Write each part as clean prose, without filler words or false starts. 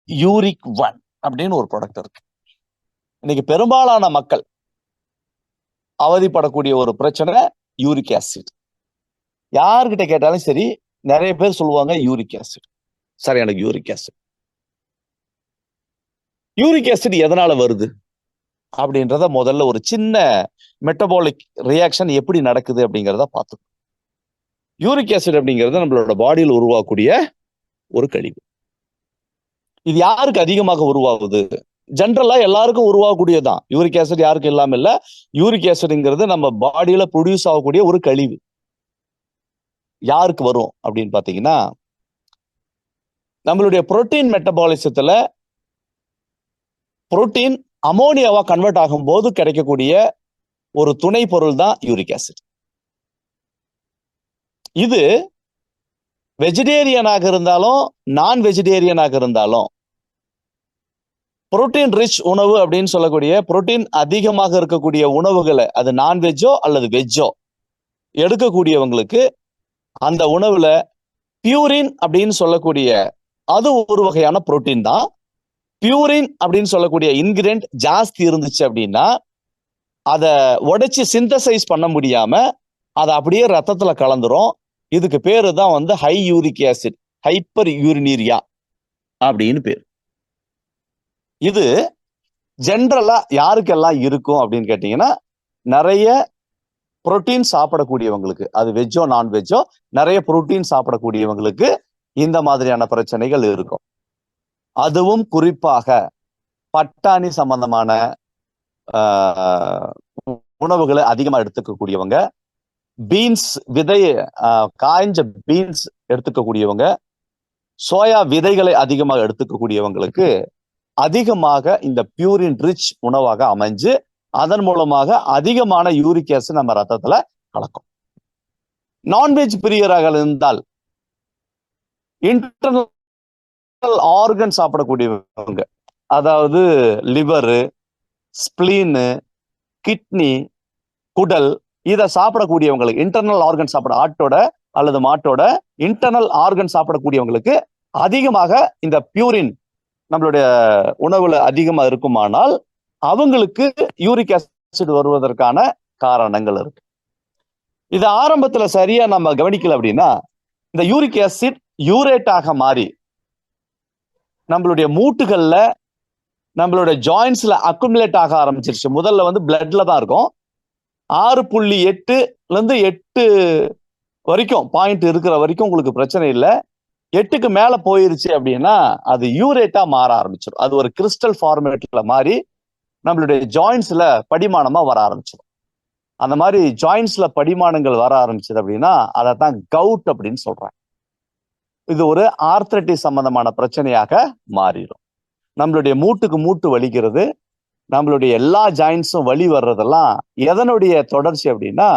Uric 1 அப்படின்னு ஒரு product இருக்கு. இன்னைக்கு பெரும்பாலான மக்கள் அவதிப்படக்கூடிய ஒரு பிரச்சனை யூரிக் ஆசிட். யார்கிட்ட கேட்டாலும் சரி, நிறைய பேர் சொல்லுவாங்க யூரிக் ஆசிட். சார், எனக்கு யூரிக் ஆசிட். யூரிக் ஆசிட் எதனால வருது அப்படின்றத முதல்ல ஒரு சின்ன மெட்டபாலிக் ரியாக்ஷன் எப்படி நடக்குது அப்படிங்கிறத பார்த்துக்கணும். யூரிக் ஆசிட் அப்படிங்கிறது நம்மளோட பாடியில் உருவாகக்கூடிய ஒரு கழிவு. இது யாருக்கு அதிகமாக உருவாகுது? ஜென்ரலா எல்லாருக்கும் உருவாகக்கூடியதான். யூரிக் ஆசிட் யாருக்கு இல்லாம இல்ல. யூரிக் ஆசிட்ங்கிறது நம்ம பாடியில ப்ரொடியூஸ் ஆகக்கூடிய ஒரு கழிவு. யாருக்கு வரும் அப்படின்னு பாத்தீங்கன்னா, நம்மளுடைய புரோட்டீன் மெட்டபாலிசத்துல புரோட்டீன் அமோனியாவா கன்வெர்ட் ஆகும் போது கிடைக்கக்கூடிய ஒரு துணை பொருள் தான் யூரிக் ஆசிட். இது வெஜிடேரியனாக இருந்தாலும் நான் வெஜிடேரியனாக இருந்தாலும் புரோட்டீன் ரிச் உணவு அப்படின்னு சொல்லக்கூடிய புரோட்டீன் அதிகமாக இருக்கக்கூடிய உணவுகளை, அது நான்வெஜ்ஜோ அல்லது வெஜ்ஜோ எடுக்கக்கூடியவங்களுக்கு அந்த உணவுல பியூரின் அப்படின்னு சொல்லக்கூடிய அது ஒரு வகையான புரோட்டீன் தான். பியூரின் அப்படின்னு சொல்லக்கூடிய இன்கிரியன்ட் ஜாஸ்தி இருந்துச்சு அப்படின்னா அதை உடைச்சு சிந்தசைஸ் பண்ண முடியாம அதை அப்படியே ரத்தத்துல கலந்துரும். இதுக்கு பேரு தான் ஹை யூரிக் ஆசிட், ஹைப்பர் யூரினீரியா அப்படின்னு பேர். இது ஜென்ரலா யாருக்கெல்லாம் இருக்கும் அப்படின்னு கேட்டீங்கன்னா, நிறைய புரோட்டீன் சாப்பிடக்கூடியவங்களுக்கு, அது வெஜ்ஜோ நான் வெஜ்ஜோ, நிறைய புரோட்டீன் சாப்பிடக்கூடியவங்களுக்கு இந்த மாதிரியான பிரச்சனைகள் இருக்கும். அதுவும் குறிப்பாக பட்டாணி சம்பந்தமான உணவுகளை அதிகமா எடுத்துக்கக்கூடியவங்க, பீன்ஸ் விதை, காய்ஞ்ச பீன்ஸ் எடுத்துக்கக்கூடியவங்க, சோயா விதைகளை அதிகமாக எடுத்துக்கக்கூடியவங்களுக்கு அதிகமாக இந்த பியூரின் ரிச் உணவாக அமைஞ்சு அதன் மூலமாக அதிகமான யூரிக் ஆசிட் நம்ம ரத்தத்துல கலக்கும். நான்வெஜ் பிரியராக இருந்தால் இன்டர்னல் ஆர்கன் சாப்பிடக்கூடியவங்க, அதாவது லிவரு, ஸ்பிளீனு, கிட்னி, குடல், இதை சாப்பிடக்கூடியவங்களுக்கு, இன்டர்னல் ஆர்கன் சாப்பிட ஆட்டோட அல்லது மாட்டோட இன்டர்னல் ஆர்கன் சாப்பிடக்கூடியவங்களுக்கு அதிகமாக இந்த பியூரின் நம்மளுடைய உணவுல அதிகமா இருக்குமானால் அவங்களுக்கு யூரிக் ஆசிட் வருவதற்கான காரணங்கள் இருக்கு. இது ஆரம்பத்துல சரியா நம்ம கவனிக்கல அப்படின்னா இந்த யூரிக் ஆசிட் யூரேட்டாக மாறி நம்மளுடைய மூட்டுகள்ல, நம்மளுடைய ஜாயின்ஸ்ல அக்குமுலேட் ஆக ஆரம்பிச்சிருச்சு. முதல்ல பிளட்ல தான் இருக்கும். 6.8 வரைக்கும் பாயிண்ட் இருக்கிற வரைக்கும் உங்களுக்கு பிரச்சனை இல்லை. 8க்கு மேல போயிருச்சு அப்படின்னா அது யூரேட்டா மாற ஆரம்பிச்சிடும். அது ஒரு கிறிஸ்டல் ஃபார்மேட்ல மாறி நம்மளுடைய ஜாயின்ஸ்ல படிமானமா வர ஆரம்பிச்சிடும். அந்த மாதிரி ஜாயின்ஸ்ல படிமானங்கள் வர ஆரம்பிச்சது அப்படின்னா அதைத்தான் கவுட் அப்படின்னு சொல்றாங்க. இது ஒரு ஆர்த்ரைட்டிஸ் சம்பந்தமான பிரச்சனையாக மாறிடும். நம்மளுடைய மூட்டுக்கு மூட்டு வலிக்கிறது, நம்மளுடைய எல்லா ஜாயின்ஸும் வலி வர்றதெல்லாம் எதனுடைய தொடர்ச்சி அப்படின்னா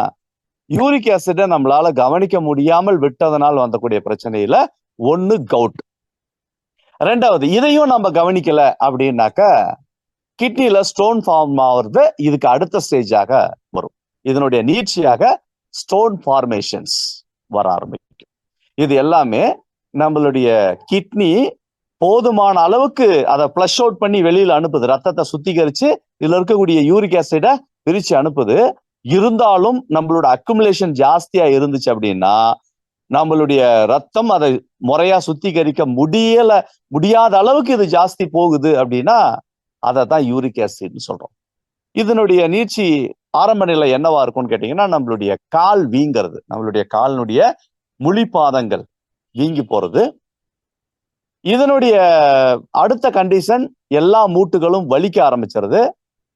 யூரிக் ஆசிடை நம்மளால கவனிக்க முடியாமல் விட்டதனால் வந்தக்கூடிய பிரச்சனையில ஒண்ணு கவுட். ரெண்டாவது, இதையும் நம்ம கவனிக்கல அப்படின்னாக்க கிட்னில ஸ்டோன் ஃபார்ம் ஆகுறது இதுக்கு அடுத்த ஸ்டேஜாக வரும். இதனுடைய நீட்சியாக ஸ்டோன் ஃபார்மேஷன்ஸ் வர ஆரம்பிக்கும். இது எல்லாமே நம்மளுடைய கிட்னி போதுமான அளவுக்கு அதை பிளஷ் அவுட் பண்ணி வெளியில அனுப்புது, ரத்தத்தை சுத்திகரிச்சு இதுல இருக்கக்கூடிய யூரிக் ஆசிடை பிரிச்சு அனுப்புது. இருந்தாலும் நம்மளோட அக்குமுலேஷன் ஜாஸ்தியா இருந்துச்சு அப்படின்னா நம்மளுடைய ரத்தம் அதை முறையா சுத்திகரிக்க முடியாத அளவுக்கு இது ஜாஸ்தி போகுது அப்படின்னா அதை தான் யூரிக் ஆசிட்னு சொல்றோம். இதனுடைய நீட்சி ஆரம்ப நிலை என்னவா இருக்கும்னு கேட்டீங்கன்னா நம்மளுடைய கால் வீங்கிறது, நம்மளுடைய காலினுடைய முழிப்பாதங்கள் வீங்கி போறது. இதனுடைய அடுத்த கண்டிஷன் எல்லா மூட்டுகளும் வலிக்க ஆரம்பிச்சிருது.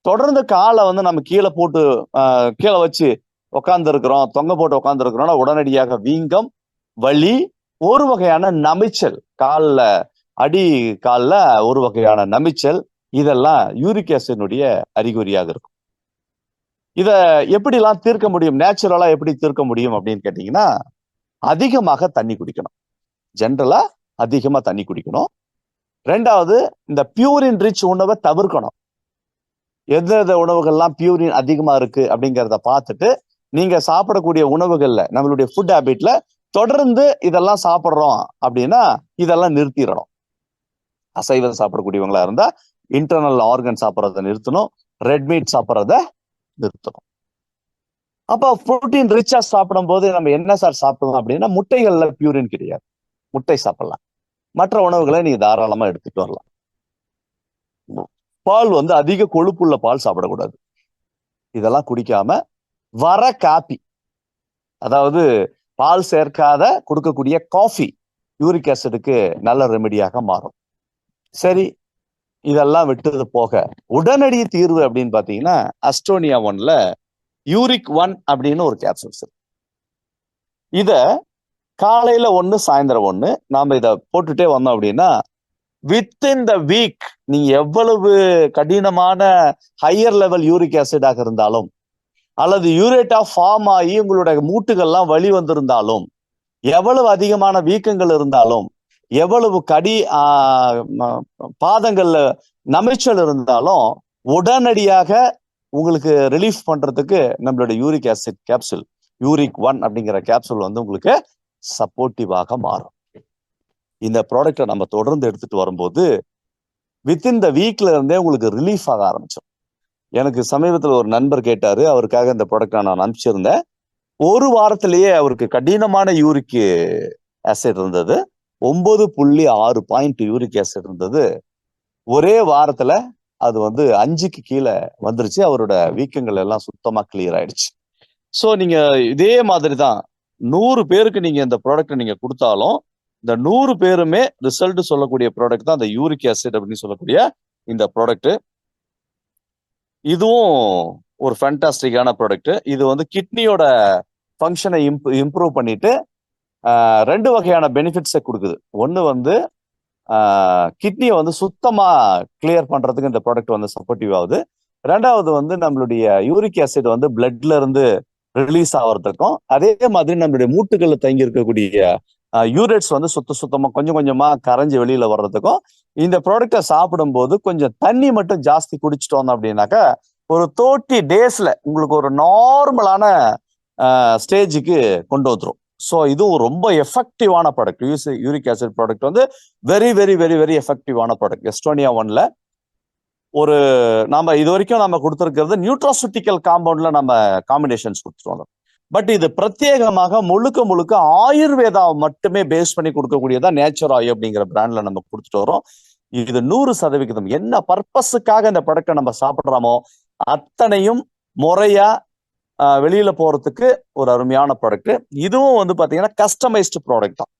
தொடர்ந்து காலை நம்ம கீழே வச்சு உட்கார்ந்து இருக்கிறோம், தொங்க போட்டு உட்கார்ந்து இருக்கிறோம்னா உடனடியாக வீங்கம், வலி, ஒரு வகையான நமைச்சல், அடி காலில் ஒரு வகையான நமைச்சல், இதெல்லாம் யூரிக் ஆசிடினுடைய அறிகுறியாக இருக்கும். இத எப்படிலாம் தீர்க்க முடியும், நேச்சுரலா எப்படி தீர்க்க முடியும் அப்படின்னு கேட்டீங்கன்னா அதிகமாக தண்ணி குடிக்கணும். ஜென்ரலா அதிகமா தண்ணி குடிக்கணும். ரெண்டாவது, இந்த பியூரின் ரிச் உணவை தவிர்க்கணும். எந்த உணவுகள்லாம் பியூரின் அதிகமா இருக்கு அப்படிங்கிறத பார்த்துட்டு நீங்க சாப்பிடக்கூடிய உணவுகள்ல, நம்மளுடைய ஃபுட் ஹேபிட்ல தொடர்ந்து இதெல்லாம் சாப்பிட்றோம் அப்படின்னா இதெல்லாம் நிறுத்திடணும். அசைவம் சாப்பிடக்கூடியவங்களா இருந்தா இன்டர்னல் ஆர்கன் சாப்பிட்றத நிறுத்தணும், ரெட் மீட் சாப்பிட்றத நிறுத்தணும். அப்போ புரோட்டீன் ரிச்சா சாப்பிடும் போது நம்ம என்ன சார் சாப்பிடலாம் அப்படின்னா, முட்டைகள்ல பியூரின் கிடையாது, முட்டை சாப்பிடலாம். மற்ற உணவுகளை நீங்க தாராளமா எடுத்துட்டு வரலாம். பால் வந்து அதிக கொழுப்புள்ள பால் சாப்பிடக்கூடாது. இதெல்லாம் குடிக்காம வர காபி, அதாவது பால் சேர்க்காத கொடுக்கக்கூடிய காஃபி யூரிக் ஆசிடுக்கு நல்ல ரெமெடியாக மாறும். சரி, இதெல்லாம் விட்டது போக உடனடி தீர்வு அப்படின்னு பாத்தீங்கன்னா, அஸ்டோனியா 1ல யூரிக் 1 அப்படின்னு ஒரு கேப்சூல்ஸ். இத காலையில 1 சாயந்தரம் 1 நாம இத போட்டுட்டே வந்தோம் அப்படின்னா, வித்தின் த வீக் நீங்க எவ்வளவு கடினமான ஹையர் லெவல் யூரிக் ஆசிடாக இருந்தாலும், அல்லது யூரேட்டா ஃபார்ம் ஆகி உங்களுடைய மூட்டுகள்லாம் வலி வந்திருந்தாலும், எவ்வளவு அதிகமான வீக்கங்கள் இருந்தாலும், எவ்வளவு பாதங்கள்ல நமைச்சல் இருந்தாலும், உடனடியாக உங்களுக்கு ரிலீஃப் பண்றதுக்கு நம்மளோட யூரிக் ஆசிட் கேப்சூல் யூரிக் 1 அப்படிங்கிற கேப்சூல் வந்து உங்களுக்கு சப்போர்ட்டிவாக மாறும். இந்த ப்ராடக்டை நம்ம தொடர்ந்து எடுத்துட்டு வரும்போது வித்தின் த வீக்ல இருந்தே உங்களுக்கு ரிலீஃப் ஆக ஆரம்பிச்சோம். எனக்கு சமீபத்தில் ஒரு நண்பர் கேட்டாரு, அவருக்காக இந்த ப்ராடக்டை நான் அனுப்பிச்சிருந்தேன். ஒரு வாரத்திலேயே அவருக்கு கடினமான யூரிக் ஆசிட் இருந்தது, 9.6 பாயிண்ட் யூரிக் ஆசிட் இருந்தது. ஒரே வாரத்துல அது வந்து 5க்கு கீழே வந்துருச்சு. அவரோட வீக்கங்கள் எல்லாம் சுத்தமா கிளியர் ஆயிடுச்சு. ஸோ நீங்க இதே மாதிரி தான் 100 பேருக்கு நீங்க இந்த ப்ராடக்டை நீங்க கொடுத்தாலும், இந்த 100 பேருமே ரிசல்ட் சொல்லக்கூடிய ப்ராடக்ட் தான் இந்த யூரிக் ஆசிட் அப்படின்னு சொல்லக்கூடிய இந்த ப்ராடக்ட். இதுவும் ஒரு ஃபேண்டாஸ்டிக்கான ப்ராடக்ட். இது வந்து கிட்னியோட ஃபங்க்ஷனை இம்ப்ரூவ் பண்ணிட்டு 2 வகையான பெனிஃபிட்ஸை கொடுக்குது. ஒன்று வந்து கிட்னியை வந்து சுத்தமா கிளியர் பண்றதுக்கு இந்த ப்ராடக்ட் வந்து சப்போர்ட்டிவ் ஆகுது. 2வது வந்து நம்மளுடைய யூரிக் ஆசிட் வந்து பிளட்ல இருந்து ரிலீஸ் ஆகிறதுக்கும், அதே மாதிரி நம்மளுடைய மூட்டுகள்ல தங்கி இருக்கக்கூடிய யூரேட்ஸ் வந்து சுத்தமா கொஞ்சம் கொஞ்சமா கரைஞ்சி வெளியில வர்றதுக்கும் இந்த ப்ராடக்டை சாப்பிடும்போது கொஞ்சம் தண்ணி மட்டும் ஜாஸ்தி குடிச்சிட்டு வந்தோம் அப்படின்னாக்கா ஒரு 30 டேஸ்ல உங்களுக்கு ஒரு நார்மலான ஸ்டேஜுக்கு கொண்டு வந்துடும். ஸோ இதுவும் ரொம்ப எஃபெக்டிவான ப்ராடக்ட். யூரிக் ஆசிட் ப்ராடக்ட் வந்து வெரி வெரி வெரி வெரி எஃபெக்டிவான ப்ராடக்ட். எஸ்டோனியா 1ல ஒரு நம்ம இது வரைக்கும் நம்ம கொடுத்துருக்கிறது நியூட்ராசூட்டிக்கல் காம்பவுண்ட்ல நம்ம காம்பினேஷன்ஸ் கொடுத்துட்டு வந்தோம். பட் இது பிரத்யேகமாக முழுக்க ஆயுர்வேதா மட்டுமே பேஸ் பண்ணி கொடுக்கக்கூடியதான் நேச்சர் ஆயு அப்படிங்கிற பிராண்ட்ல நம்ம கொடுத்துட்டு வரோம். இது 100% என்ன பர்பஸுக்காக இந்த ப்ராடக்டை நம்ம சாப்பிட்றோமோ அத்தனையும் முறையா வெளியில போறதுக்கு ஒரு அருமையான ப்ராடக்ட். இதுவும் வந்து பாத்தீங்கன்னா கஸ்டமைஸ்டு ப்ராடக்ட் தான்.